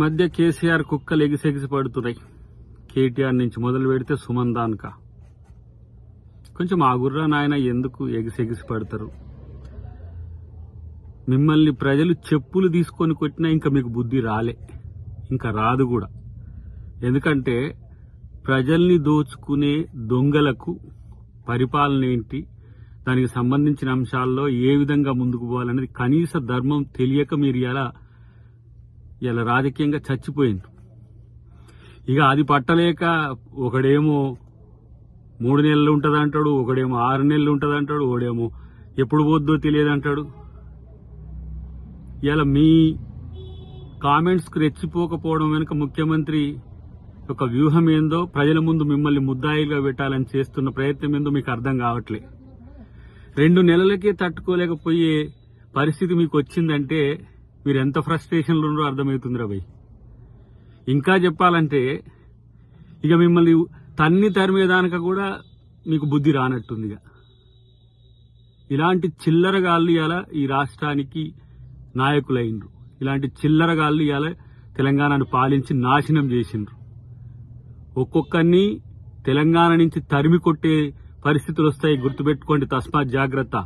మధ్య కేసీఆర్ కుక్కలు ఎగిసెగిసి పడుతున్నాయి. కేటీఆర్ నుంచి మొదలు పెడితే సుమన్ దాన్కా. కొంచెం ఆగుర్రా నాయన, ఎందుకు ఎగిసెగిసి పడతారు? మిమ్మల్ని ప్రజలు చెప్పులు తీసుకొని కొట్టినా ఇంకా మీకు బుద్ధి రాలే, ఇంకా రాదు కూడా. ఎందుకంటే ప్రజల్ని దోచుకునే దొంగలకు పరిపాలన ఏంటి, దానికి సంబంధించిన అంశాల్లో ఏ విధంగా ముందుకు పోవాలనేది కనీస ధర్మం తెలియక మీరు ఇలా రాజకీయంగా చచ్చిపోయింది. ఇక అది పట్టలేక ఒకడేమో 3 నెలలు ఉంటుంది అంటాడు, ఒకడేమో 6 నెలలు ఉంటుంది అంటాడు, ఒకడేమో ఎప్పుడు పోద్దో తెలియదు అంటాడు. ఇలా మీ కామెంట్స్కి రెచ్చిపోకపోవడం వెనుక ముఖ్యమంత్రి ఒక వ్యూహం ఏందో, ప్రజల ముందు మిమ్మల్ని ముద్దాయిలుగా పెట్టాలని చేస్తున్న ప్రయత్నం ఏందో మీకు అర్థం కావట్లే. 2 నెలలకే తట్టుకోలేకపోయే పరిస్థితి మీకు వచ్చిందంటే మీరు ఎంత ఫ్రస్ట్రేషన్లో ఉన్నారో అర్థమవుతుందిరా భయ్. ఇంకా చెప్పాలంటే ఇక మిమ్మల్ని తన్ని తరిమేదానిక కూడా మీకు బుద్ధి రానట్టుంది. ఇలాంటి చిల్లరగాళ్ళు ఇవాళ ఈ రాష్ట్రానికి నాయకులైనరు. ఇలాంటి చిల్లరగాళ్ళు ఇవాళ తెలంగాణను పాలించి నాశనం చేసిండ్రు. ఒక్కొక్కరిని తెలంగాణ నుంచి తరిమి కొట్టే పరిస్థితులు వస్తాయి, గుర్తుపెట్టుకోండి. తస్మాత్ జాగ్రత్త.